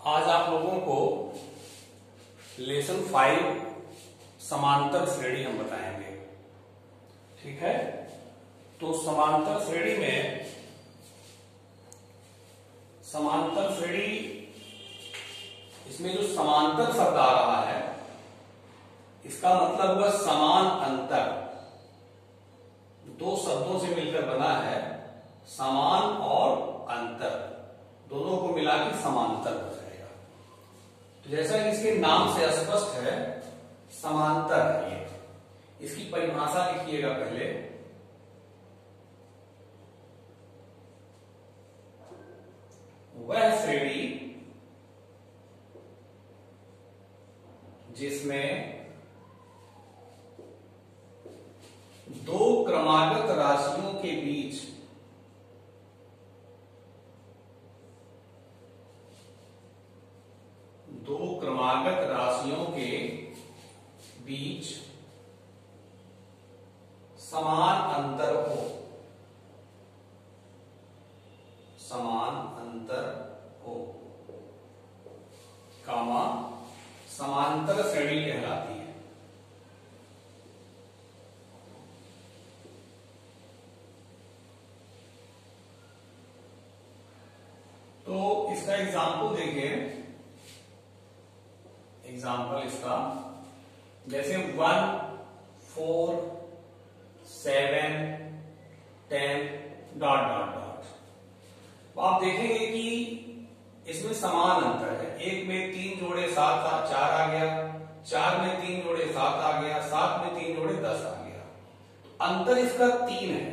आज आप लोगों को लेसन 5 समांतर श्रेणी हम बताएंगे। ठीक है, तो समांतर श्रेणी में समांतर श्रेणी इसमें जो समांतर शब्द आ रहा है इसका मतलब हुआ समान अंतर। दो शब्दों से मिलकर बना है, समान और अंतर, दोनों को मिला के समांतर हो जाएगा। तो जैसा कि इसके नाम से स्पष्ट है, समांतर है ये। इसकी परिभाषा लिखिएगा पहले। वह श्रेणी जिसमें दो क्रमागत राशियों के बीच समान अंतर हो, कामा समांतर श्रेणी कहलाती है। तो इसका एग्जाम्पल देखिए। एग्जाम्पल इसका जैसे 1, 4, 7, 10 डॉट डॉट डॉट। तो आप देखेंगे कि इसमें समान अंतर है। एक में 3 जोड़े 7 4 आ गया, 4 में 3 जोड़े 7 आ गया, 7 में 3 जोड़े 10 आ गया। तो अंतर इसका 3 है,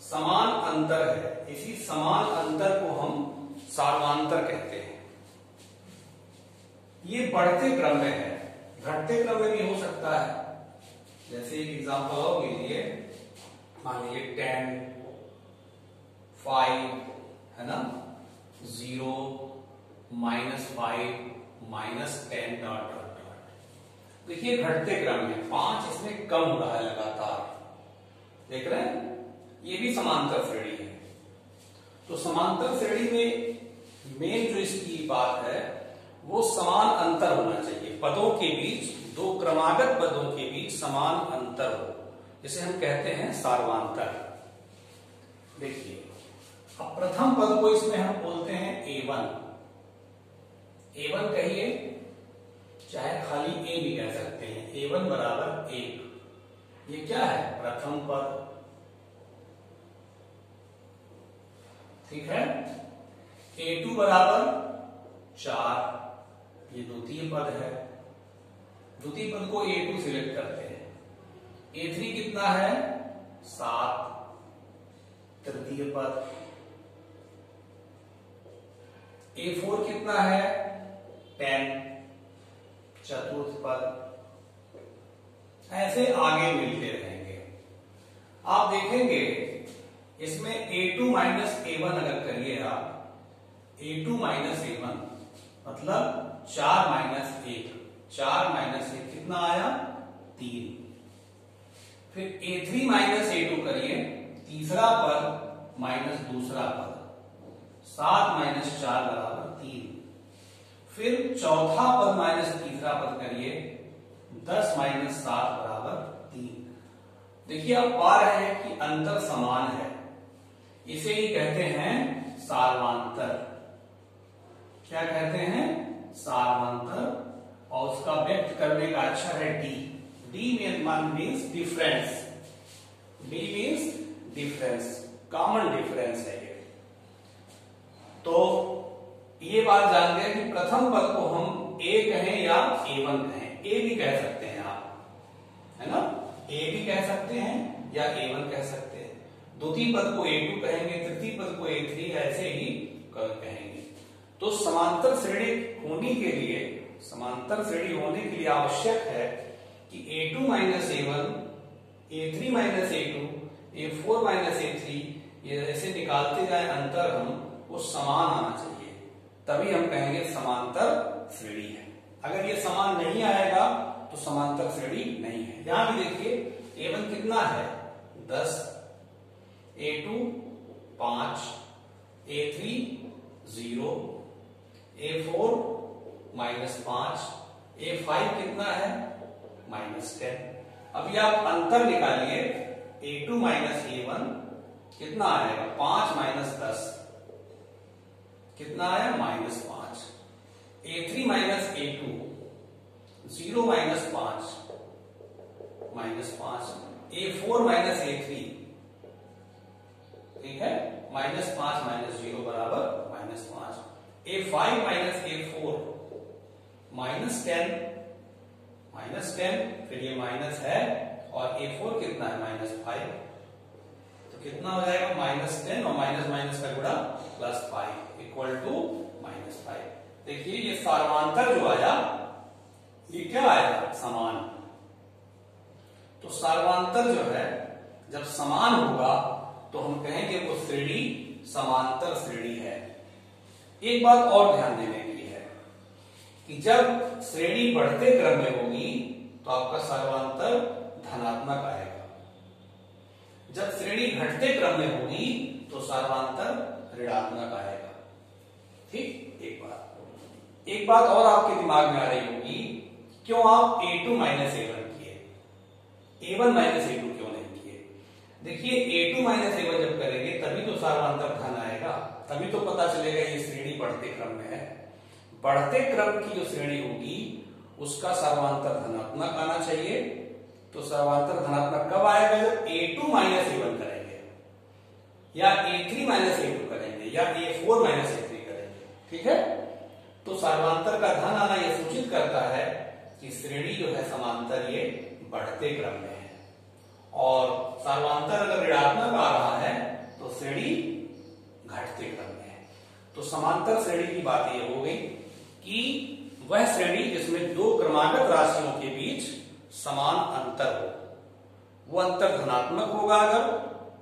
समान अंतर है। इसी समान अंतर को हम सार्वंतर कहते हैं। ये बढ़ते क्रम में है, घटते क्रम में भी हो सकता है। जैसे एक एग्जांपल और लीजिए, मान लीजिए 10, 5 है ना, 0, -5, -10 डॉट डॉट डॉट। देखिए घटते क्रम में 5 इसमें कम हो रहा है लगातार, देख रहे हैं। ये भी समांतर श्रेणी है। तो समांतर श्रेणी में मेन जो इसकी बात है वो समान अंतर होना चाहिए। पदों के बीच, दो क्रमागत पदों के बीच समान अंतर हो, जिसे हम कहते हैं सार्वंतर। देखिए अब प्रथम पद को इसमें हम बोलते हैं A1। A1 कहिए, चाहे खाली A भी कह सकते हैं। A1 बराबर 1। ये क्या है? प्रथम पद। ठीक है। A2 बराबर 4, ये द्वितीय पद है। द्वितीय पद को A2 सिलेक्ट करते हैं। A3 कितना है? 7, तृतीय पद। A4 कितना है? 10, चतुर्थ पद। ऐसे आगे मिलते रहेंगे। आप देखेंगे इसमें A2 माइनस A1 अगर करिए आप, A2 माइनस A1 मतलब 4 माइनस 1, 4 माइनस 1 कितना आया? 3। फिर A3 माइनस A2 करिए, तीसरा पद माइनस दूसरा पद, 7 माइनस 4 बराबर 3। फिर चौथा पद माइनस तीसरा पद करिए, 10 माइनस 7 बराबर 3। देखिए आप पा रहे हैं कि अंतर समान है। इसे ही कहते हैं सार्वंतर। क्या कहते हैं? सार्वंतर। और उसका व्यक्त करने का अक्षर है D। D means difference. D means difference, common difference है ये। तो ये बात जान गए कि प्रथम पद को हम A कहें या A1 कहें। A भी कह सकते हैं आप, है ना। A भी कह सकते हैं या A1 कह सकते हैं। द्वितीय पद को A2 कहेंगे, तृतीय पद को A3, ऐसे ही कहेंगे। तो समांतर श्रेणी होने के लिए, समांतर श्रेणी होने के लिए आवश्यक है कि A2 minus A1, A3 minus A2, A4 minus A3, ये ऐसे निकालते जाए अंतर हम, वो समान आना चाहिए, तभी हम कहेंगे समांतर श्रेणी है। अगर ये समान नहीं आएगा तो समांतर श्रेणी नहीं है। यहां भी देखिए A1 कितना है? 10, A2 5, A3 0, A4 -5, A5 कितना है -10। अभी आप अंतर निकालिए, A2 A1 कितना आएगा 5 - 10 कितना आया -5। A3 A2 0 -5 -5। A4 A3 ठीक है -5 -0 बराबर -5। A5 A4 -10 फिर ये माइनस है और A4 कितना है -5, तो कितना हो जाएगा -10 और माइनस का गुणा +5 इक्वल टू -5। देखिए ये सार्वमांतर जो आया ये क्या आएगा समान। तो सार्वमांतर जो है जब समान होगा तो हम कहेंगे वो श्रेणी समांतर श्रेणी है। एक बात और ध्यान देने की है कि जब श्रेणी बढ़ते क्रम में होगी तो आपका सार्वमांतर धनात्मक आएगा, जब श्रेणी घटते क्रम में होगी तो सार्वमांतर ऋणात्मक आएगा। ठीक, एक बात और आपके दिमाग में आ रही होगी, क्यों आप A2 A1 किए, A1 A2 क्यों नहीं किए? देखिए A2 A1 जब करेंगे तभी तो सार्वमांतर धन आएगा, तभी तो पता चलेगा ये श्रेणी बढ़ते क्रम में है। बढ़ते क्रम की जो श्रेणी होगी उसका सार्वमांतर धनात्मक आना चाहिए। तो सार्वमांतर धनात्मक कब आएगा? जब A2 A1 करेंगे या A3 A2 करेंगे या A4 A3 करेंगे। ठीक है, तो सार्वमांतर का धन आना यह सूचित करता है कि श्रेणी जो है समांतर ये बढ़ते क्रम में है, और सार्वमांतर अगर ऋणात्मक आ रहा है तो श्रेणी घटते क्रम में है। तो समांतर श्रेणी की बात यह हो गई कि वह श्रेणी जिसमें दो क्रमागत राशियों के बीच समान अंतर हो, वो अंतर धनात्मक होगा अगर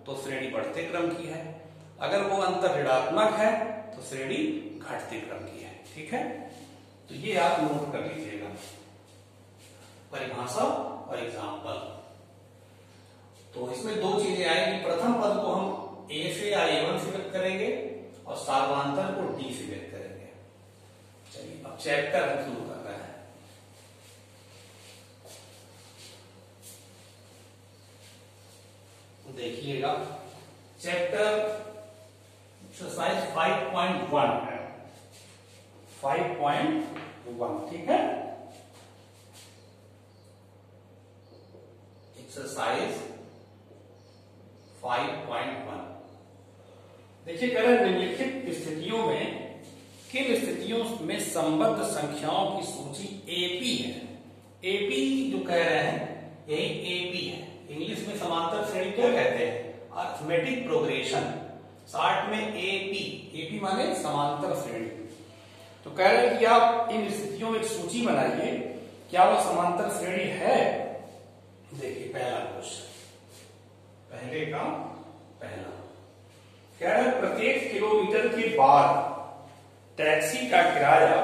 तो श्रेणी बढ़ते क्रम की है, अगर वो अंतर ऋणात्मक है तो श्रेणी घटते क्रम की है। ठीक है, तो ये आप नोट कर लीजिएगा, परिभाषा और एग्जाम्पल। तो इसमें दो चीजें आएगी, प्रथम पद को हम A से या A1 से व्यक्त करेंगे और सार्वमांतर को D से व्यक्त करेंगे। चलिए अब चैप्टर हम शुरू कर रहे हैं। देखिएगा चैप्टर एक्सरसाइज 5.1 है, 5.1 ठीक है। एक्सरसाइज 5.1 देखिए, कह रहे निम्नलिखित स्थितियों में किन स्थितियों में संबद्ध संख्याओं की सूची AP है। AP जो कह रहे हैं यही AP है। इंग्लिश में समांतर श्रेणी क्या कहते हैं? Arithmetic progression. शॉर्ट में AP माने समांतर श्रेणी। तो कह रहे हैं कि आप इन स्थितियों में एक सूची बनाइए, क्या वो समांतर श्रेणी है? देखिए पहला क्वेश्चन, पहले का पहला कह रहे हैं प्रत्येक किलोमीटर के बाद टैक्सी का किराया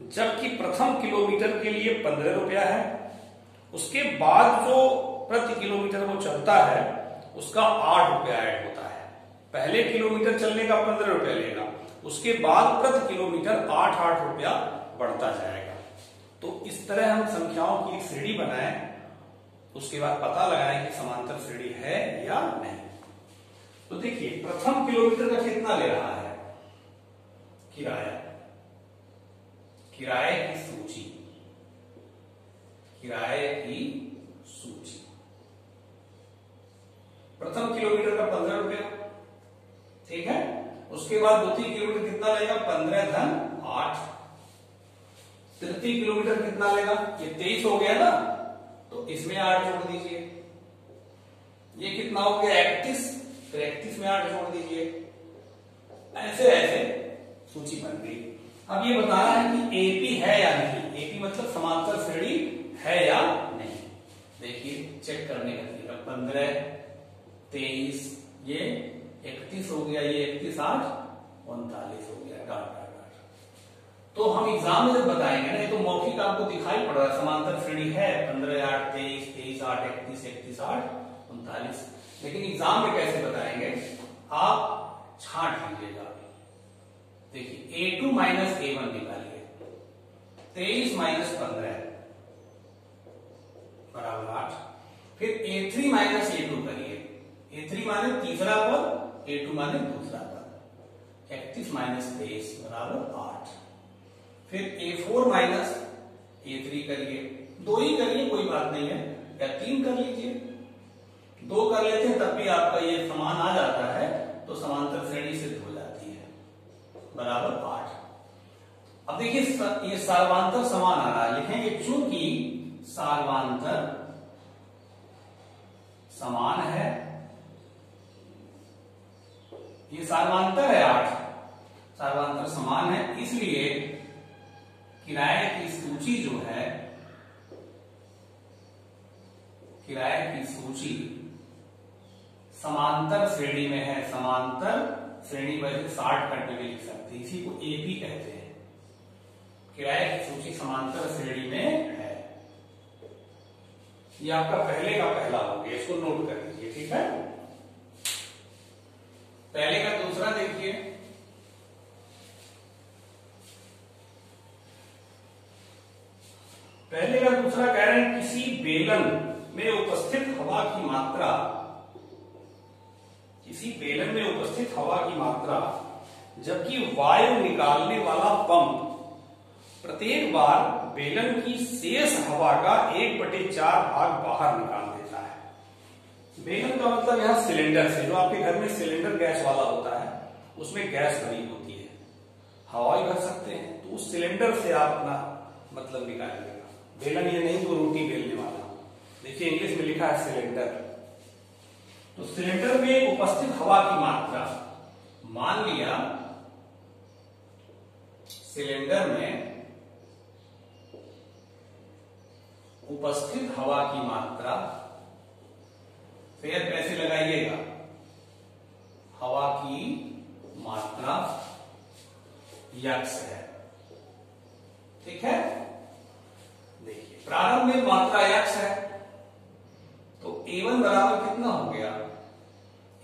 जबकि प्रथम किलोमीटर के लिए 15 रुपया है, उसके बाद जो प्रति किलोमीटर वो चलता है उसका 8 रुपया ऐड होता है। पहले किलोमीटर चलने का 15 रुपया लेगा, उसके बाद प्रति किलोमीटर 8 रुपया बढ़ता जाएगा। तो इस तरह हम संख्याओं की एक श्रेणी बनाएं, उसके बाद पता लगाएं कि समांतर श्रेणी है या नहीं। तो देखिए प्रथम किलोमीटर का कितना ले रहा है किराया, किराए की सूची, किराए की सूची। प्रथम किलोमीटर का 15 रुपया, ठीक है। उसके बाद द्वितीय किलोमीटर कितना लेगा? 15 धन 8। तृतीय किलोमीटर कितना लेगा? ये 23 हो गया ना, तो इसमें 8 जोड़ दीजिए। ये कितना हो गया? 31, तो 31 में 8 जोड़ दीजिए। ऐसे ऐसे सूची बन गई। अब ये बताना है कि एपी है या नहीं। एपी मतलब समांतर श्रेणी है या नहीं। देखिए चेक करने का तरीका, 15, 23, ये 31 हो गया, ये 31, 8, 39 हो गया। डाट। तो हम एग्जाम में जब बताएंगे ना, ये तो मौखिक आपको दिखाई पड़ रहा है समांतर श्रेणी है, 15, 8, 23, 23, 8, 31, 31, 8, 39। लेकिन एग्जाम में कैसे बताएंगे? आप छांट लीजिएगा, देखिए A2 माइनस A1 निकालिए, 23 माइनस 15 बराबर 8। फिर A3 माइनस A2 करिए, A3 माने तीसरा पद, A2 माने दूसरा पद, 31 माइनस 23 बराबर 8। फिर A4 माइनस A3 करिए, 2 ही करिए कोई बात नहीं है, या 3 कर लीजिए, 2 कर लेते हैं तब भी आपका ये समान आ जाता है, तो समांतर श्रेणी सिद्ध हो जाती है, बराबर 8। अब देखिए ये सार्वधातुक समान आ रहा है, लिखेंगे चूंकि सार्वधातुक समान है, ये सार्वधातुक है 8, सार्वधातुक समान है, इसलिए किराए की सूची जो है, किराए की सूची समांतर श्रेणी में है, समांतर श्रेणी वैसे 60 करके भी लिख सकते हैं, इसी को एपी कहते हैं। किराए की सूची समांतर श्रेणी में है, ये आपका पहले का पहला हो गया, इसको नोट कर लीजिए, ठीक है। पहले का दूसरा देखिए, पहले का दूसरा कह रहे हैं किसी बेलन में उपस्थित हवा की मात्रा, किसी बेलन में उपस्थित हवा की मात्रा जबकि वायु निकालने वाला पंप प्रत्येक बार बेलन की शेष हवा का 1/4 भाग बाहर निकाल देता है। बेलन का मतलब यहां सिलेंडर से, जो आपके घर में सिलेंडर गैस वाला होता है उसमें गैस भरी होती है, हवा ही भर सकते हैं, तो उस सिलेंडर से आप अपना मतलब निकालिएगा। बेलन ये नहीं तो रोटी बेलने वाला, देखिए इंग्लिश में लिखा है सिलेंडर। तो सिलेंडर में उपस्थित हवा की मात्रा, मान लिया सिलेंडर में उपस्थित हवा की मात्रा, फिर कैसे लगाइएगा, हवा की मात्रा यक्स है, ठीक है। देखिए प्रारंभ में मात्रा यक्स है, तो A1 बराबर कितना हो गया,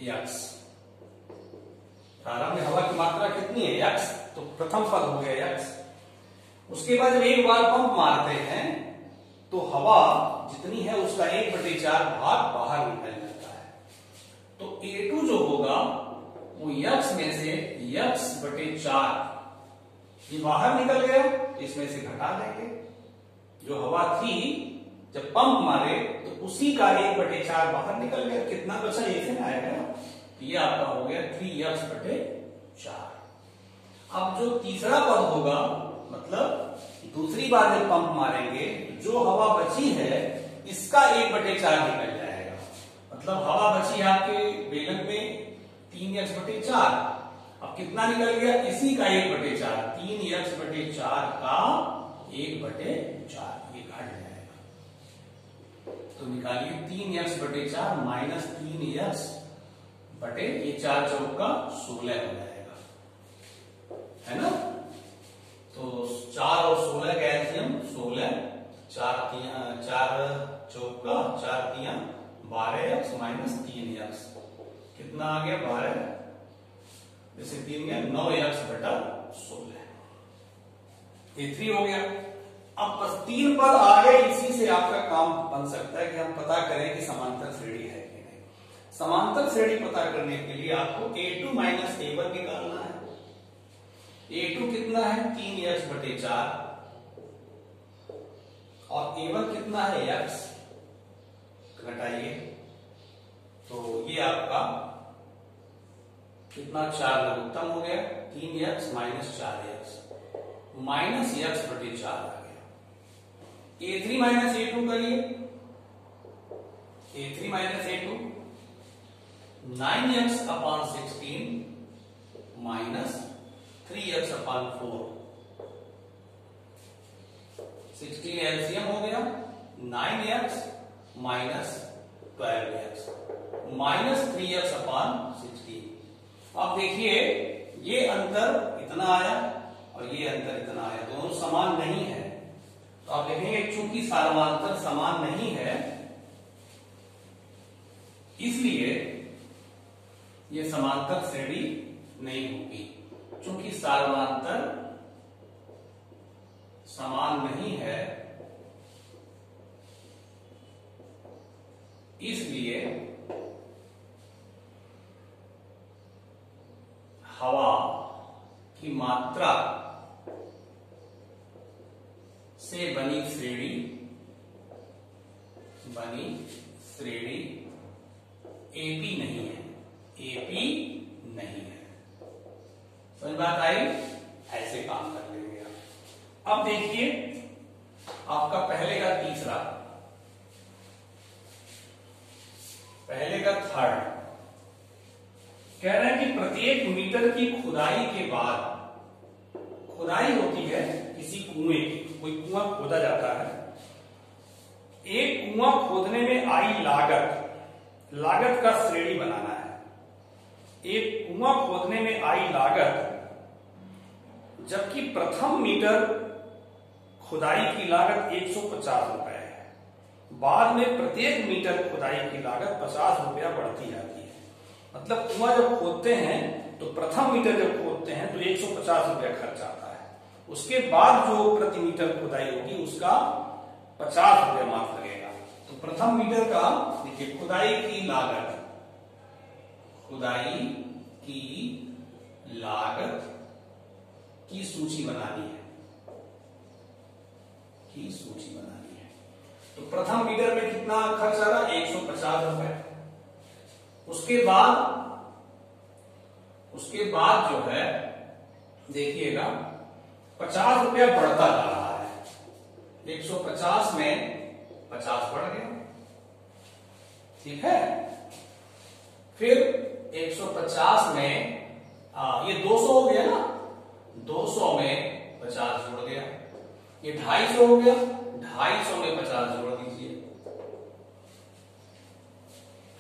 यक्स। प्रारंभ में हवा की मात्रा कितनी है, यक्स, तो प्रथम पद हो गया यक्स। उसके बाद जब एक बार पंप मारते हैं तो हवा जितनी है उसका 1/4 भाग बाहर निकल जाता है, तो A2 जो होगा वो यक्स में से x/4 ये बाहर निकल गया, इसमें से घटा देंगे, जो हवा थी जब पंप मारे तो उसी का 1/4 बाहर निकल गया, कितना बचा ऐसे आएगा, तो ये आपका हो गया 3x/4। अब जो तीसरा पद होगा, मतलब दूसरी बार जब पंप मारेंगे जो हवा बची है इसका 1/4 निकल जाएगा, मतलब हवा बची है आपके बेलन में 3x/4, अब कितना निकल गया, इसी का 1/4, 3x/4 का 1/4, ये घट जाएगा। तो निकालिए 3x/4 माइनस 3x बटे ये 4 चौका 16 हो जाएगा, है ना। तो 4 और 16 का एलसीएम 16, 4 चौका 4 3 12x माइनस 3x, कितना आ गया 12, जैसे 3 गया 9x/16, ये 3 हो गया। अब बस 3 पद आ गए, इसी से आपका काम बन सकता है कि हम पता करें कि समांतर श्रेणी है कि नहीं। समांतर श्रेणी पता करने के लिए आपको A2 माइनस A1 निकालना है। A2 कितना है 3x/4 और A1 कितना है x, घटाइए, तो ये आपका कितना 4 लघुत्तम हो गया, 3x minus 4x minus x/4 आ गया। A3 माइनस A2 करिए, A3 minus A2 9x/16 minus 3x/4, 16 LCM हो गया, 9x minus 12x minus 3x/16। अब देखिए ये अंतर इतना आया और ये अंतर इतना आया, दोनों समान नहीं है, तो आप देखेंगे चूंकि सार्वधातुक समान नहीं है इसलिए ये समांतर श्रेणी नहीं होगी। चूंकि सार्वमांतर समान नहीं है, इसलिए हवा की मात्रा से बनी श्रेणी एपी नहीं है, एपी नहीं है। समझ बात आई? ऐसे काम कर लेंगे। अब देखिए आपका पहले का तीसरा, पहले का थर्ड कह रहे हैं कि प्रत्येक मीटर की खुदाई के बाद, खुदाई होती है किसी कुएं की, कोई कुआं खोदा जाता है, एक कुआं खोदने में आई लागत का श्रेणी बनाना है। एक कुआं खोदने में आई लागत, जबकि प्रथम मीटर खुदाई की लागत 150 रुपए है, बाद में प्रत्येक मीटर खुदाई की लागत 50 रुपया बढ़ती जाती है। मतलब कुआं जब खोदते हैं तो प्रथम मीटर जब खोदते हैं तो 150 रुपया खर्च आता है, उसके बाद जो प्रति मीटर खुदाई होगी उसका 50 रुपया मात्र लगेगा। तो प्रथम मीटर का देखिए खुदाई की लागत की सूची बनानी है, तो प्रथम मीटर में कितना खर्च आ रहा है? 150 रुपए। उसके बाद जो है देखिएगा 50 रुपया बढ़ता जा रहा है, 150 में 50 बढ़ गया, ठीक है। फिर 150 में ये 200 हो गया ना, 200 में 50 जुड़ गया, ये 250 हो गया, 250 में 50 जोड़ दीजिए,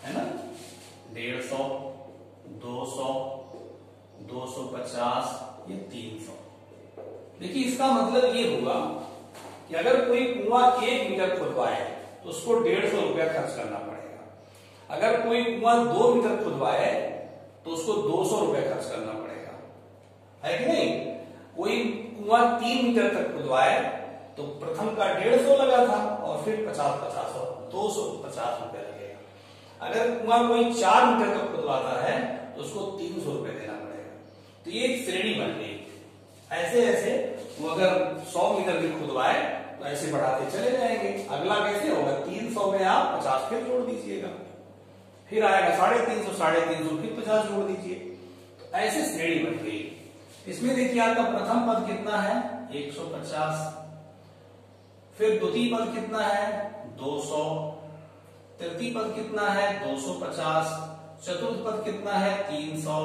है ना। 150, 200, 250, ये 300। देखिए इसका मतलब ये होगा कि अगर कोई कुआं 1 मीटर खुदवाए तो उसको 150 रुपया खर्च करना पड़ेगा। अगर कोई कुआं 2 मीटर खुदवाए तो उसको 200 रुपया खर्च करना पड़ेगा, है कि नहीं। कोई कुआं 3 मीटर तक खुदवाए तो प्रथम का 150 लगा था और फिर 50 और 250 रुपया लगेगा। अगर कुआं कोई 4 मीटर तक खुदवाता है तो उसको 300 रुपये देना पड़ेगा। तो ये एक श्रेणी बन गई। ऐसे ऐसे वो अगर 100 मीटर भी खुदवाए तो ऐसे बढ़ाते चले जाएंगे। अगला कैसे होगा? 300 में आप 50 फिर जोड़ दीजिएगा, फिर आएगा 350, 350 फिर 50 जोड़ दीजिए। तो ऐसे श्रेणी बन गई। इसमें देखिए आपका प्रथम पद कितना है? 150। फिर द्वितीय पद कितना है? 200। तृतीय पद कितना है? 250। चतुर्थ पद कितना है? 300।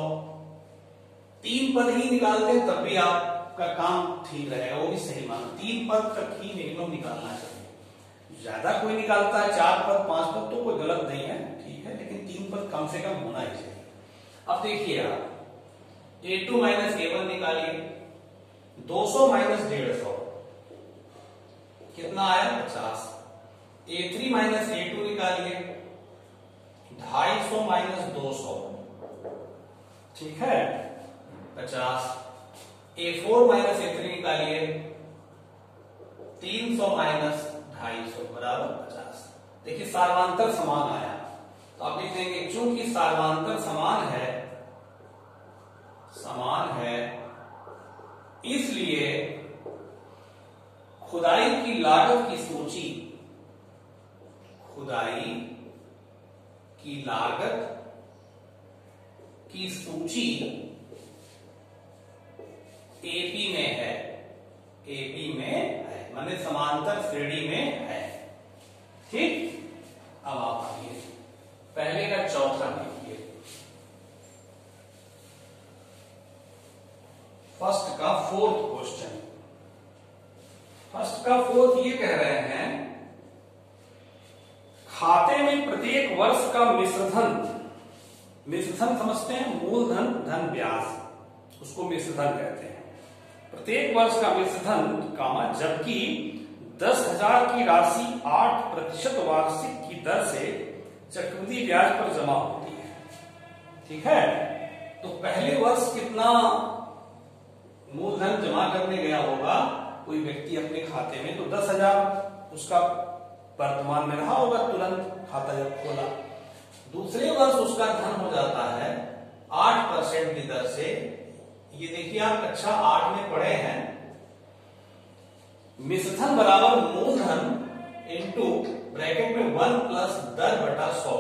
3 पद ही निकालते हैं तब भी आपका काम ठीक रहेगा, वो भी सही मानो। 3 पद तक ही मिनिमम निकालना चाहिए। ज्यादा कोई निकालता है 4 पद 5 पद तो कोई गलत नहीं है, ठीक है, लेकिन 3 पद कम से कम होना ही चाहिए। अब देखिए आप A2 माइनस A1 निकालिए। 200 माइनस 150 कितना आया? 50। A3 माइनस A2 निकालिए। 250 माइनस 200, ठीक है, 50। A4 माइनस A3 निकालिए। 300 माइनस 250 बराबर 50। देखिए सार्वमांतर समान आया तो आप लिख देंगे चूंकि सार्वमांतर समान है इसलिए खुदाई की लागत की सूची, एपी में है, माने समांतर श्रेणी में है, ठीक। अब आप आइए पहले का चौथा देखिए, फर्स्ट का फोर्थ ये कह रहे हैं खाते में प्रत्येक वर्ष का मिश्रधन समझते हैं, मूलधन धन ब्याज, उसको मिश्रधन कहते हैं। प्रत्येक वर्ष का मिश्रधन कामा, जबकि 10,000 की राशि 8% वार्षिक की दर से चक्रवृद्धि ब्याज पर जमा होती है, ठीक है। तो पहले वर्ष कितना मूलधन जमा करने गया होगा कोई व्यक्ति अपने खाते में, तो 10,000 उसका वर्तमान में रहा होगा तुरंत खाता जब खोला। दूसरे वर्ष उसका धन हो जाता है 8% की दर से। ये देखिए आप कक्षा 8 में पढ़े हैं, मिश्रधन बराबर मूलधन इनटू ब्रैकेट में 1 प्लस दर बटा 100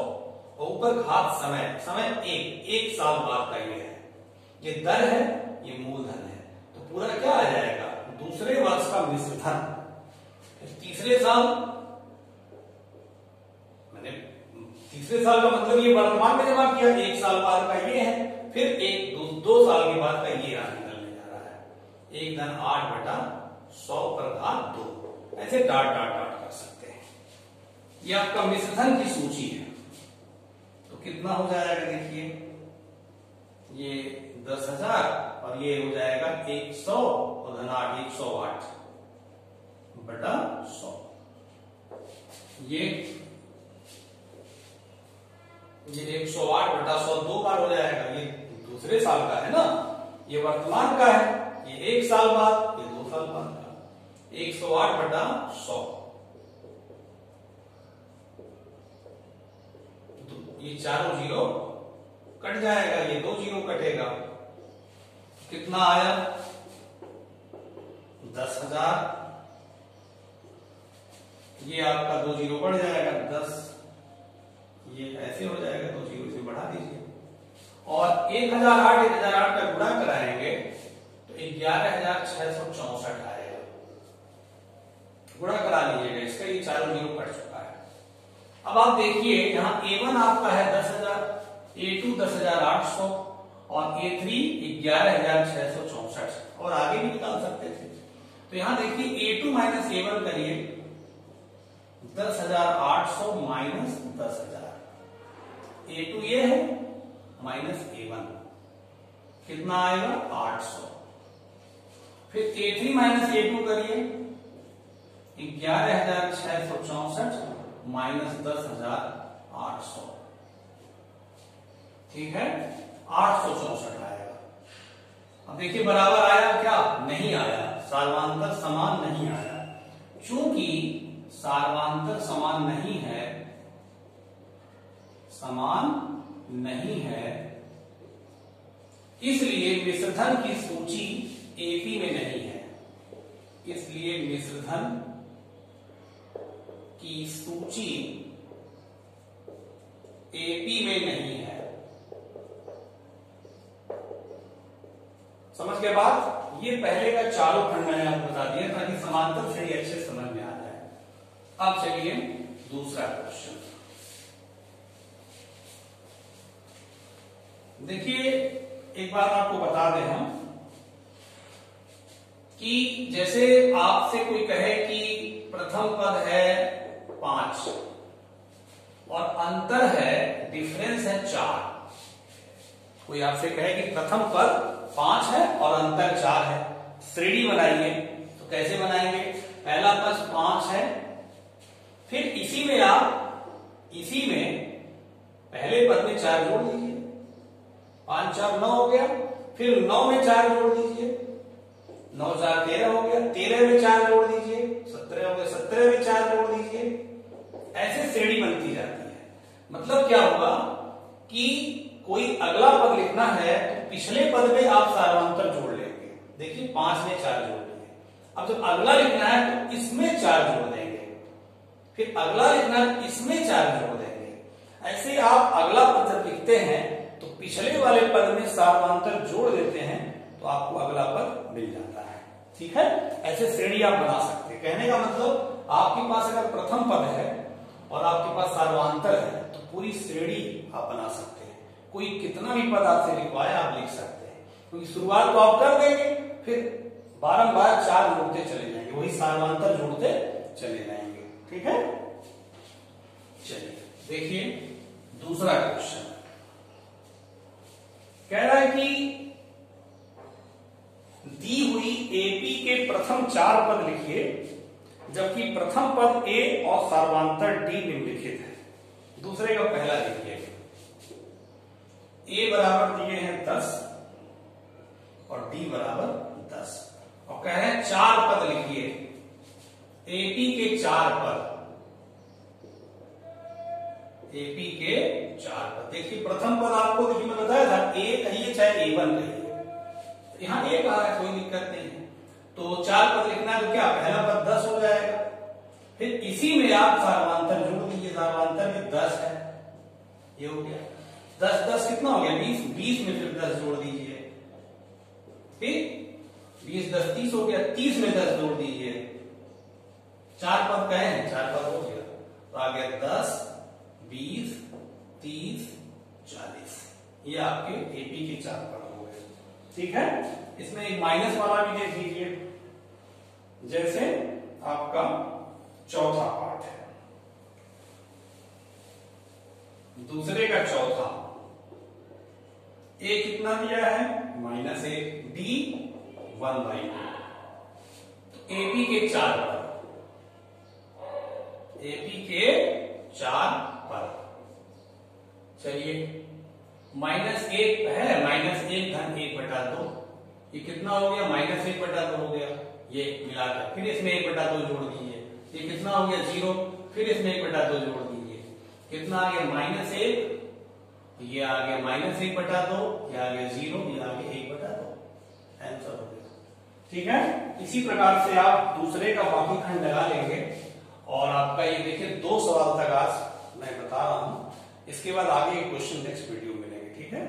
और ऊपर घात समय, समय एक साल बाद का ये है, ये दर है, ये मूलधन है। तो पूरा क्या आ जाएगा, दूसरे वर्ष का मिश्रधन। तीसरे साल, मैंने तीसरे साल का मतलब ये वर्तमान में जमा किया, 1 साल बाद का ये है, फिर 2 साल के बाद का ये निकलने जा रहा है। 1 धन 8 बटा 100 पर घात 2, ऐसे डाट डाट डाट कर सकते हैं। ये आपका मिश्रधन की सूची है। तो कितना हो जाएगा देखिए, ये 10,000 और ये हो जाएगा 100 और धन 8 108 बटा 100। ये 108 बटा 100 2 बार हो जाएगा। ये दूसरे साल का है ना, ये वर्तमान का है, ये 1 साल बाद, ये 2 साल बाद का। 108 बटा 100, ये चारों जीरो कट जाएगा, ये 2 जीरो कटेगा, कितना आया 10,000। ये आपका 2 जीरो बढ़ जाएगा 10, ये ऐसे हो जाएगा, 2 जीरो से बढ़ा दीजिए और 1008 का गुणा कराएंगे तो 11,664 आएगा। गुणा करा लीजिएगा इसका, ये चारों जीरो कट चुका है। अब आप देखिए यहाँ A1 आपका है 10,000, A2 10,800 और A3 11,664 और आगे भी निकाल सकते थे। तो यहाँ देखिए A2 माइनस A1 करिए, 10,800 माइनस 10,000, A2 ये है माइनस A1 कितना आएगा 800। फिर A3 माइनस A2 करिए, 11,664 माइनस 10,800, ठीक है 864 आएगा। अब देखिए बराबर आया क्या, नहीं आया, सार्वांतर समान नहीं आया। चूंकि सार्वांतर समान नहीं है, समान नहीं है, इसलिए मिश्रधन की सूची एपी में नहीं है। इसलिए मिश्रधन की सूची एपी में नहीं है। समझ के बाद ये पहले का चालू खंड मैंने आपको बता दिया ताकि समांतर श्रेणी अच्छे समझ में आ जाए। अब चलिए दूसरा क्वेश्चन देखिए। एक बात आपको बता दें हम कि जैसे आपसे कोई कहे कि प्रथम पद है 5 और अंतर है, डिफरेंस है 4। कोई आपसे कहे कि प्रथम पद 5 है और अंतर 4 है, श्रेणी बनाइए। तो कैसे बनाएंगे, पहला पद 5 है, फिर इसी में पहले पद में 4 जोड़ दीजिए, 5 4 9 हो गया, फिर 9 में 4 जोड़ दीजिए, 9 4 13 हो गया, 13 में 4 जोड़ दीजिए, 17 हो गया, 17 में 4 जोड़ दीजिए। ऐसे श्रेणी बनती जाती है। मतलब क्या होगा कि कोई अगला पद लिखना है तो पिछले पद में आप सार्वंतर जोड़ लेंगे। देखिए 5 में 4 जोड़ दिए। अब जब अगला लिखना है तो इसमें 4 जोड़ देंगे, फिर अगला लिखना है इसमें 4 जोड़ देंगे। ऐसे आप अगला पद जब लिखते हैं तो पिछले वाले पद में सार्वंतर जोड़ देते हैं तो आपको अगला पद मिल जाता है। ठीक है, ऐसे श्रेणी आप बना सकते हैं। कहने का मतलब आपके पास अगर प्रथम पद है और आपके पास सार्वंतर है तो पूरी श्रेणी आप बना सकते हैं। कोई कितना भी पद आपसे लिखवाए आप लिख सकते हैं, क्योंकि शुरुआत तो आप कर देंगे, फिर बारंबार 4 जोड़ते चले जाएंगे, वही सार्वंतर जोड़ते चले जाएंगे। ठीक है, चलिए देखिए दूसरा क्वेश्चन कह रहा है कि दी हुई एपी के प्रथम 4 पद लिखिए, जबकि प्रथम पद ए और सार्वंतर डी निम्नलिखित है। दूसरे का पहला लिखिए। ए बराबर दिए हैं 10 और d बराबर 10। और कह रहे हैं 4 पद लिखिए, एपी के 4 पद, एपी के 4 पद। देखिए प्रथम पद आपको देखिए मैं बताया था ए कहिए चाहे A1 कहिए, यहां ए कहा है, कोई दिक्कत नहीं है। तो 4 पद लिखना है तो क्या पहला पद 10 हो जाएगा, फिर इसी में आप सार्वधातुक जोड़ दीजिए, सार्वधातुक में 10 है, ये हो गया 10 10 कितना हो गया 20, 20 में फिर 10 जोड़ दीजिए, फिर 20 10 30 हो गया, 30 में 10 जोड़ दीजिए, 4 पद कहे हैं 4 पद हो गया, तो आ गया 10 20 30 40, ये आपके एपी के 4 पद हो गए। ठीक है, इसमें एक माइनस वाला भी देख लीजिए, जैसे आपका चौथा पार्ट है, दूसरे का चौथा, ए कितना दिया है -1, डी 1/2, एपी के 4 पद, एपी के 4 पद। चलिए -1 है, -1 धन 1/2, ये कितना हो गया -1/2 हो गया, ये मिलाकर फिर इसमें 1/2 जोड़ दीजिए, ये कितना हो गया 0, फिर इसमें 1/2 जोड़ दीजिए, कितना आ गया -1, ये आ गया -1/2, ये आ गया 0, ये आ गया 1/2, आंसर हो गया। ठीक है, इसी प्रकार से आप दूसरे का बाकी खंड लगा लेंगे और आपका ये देखिए 2 सवाल तक आज मैं बता रहा हूं, इसके बाद आगे क्वेश्चन नेक्स्ट वीडियो मिलेंगे। ठीक है।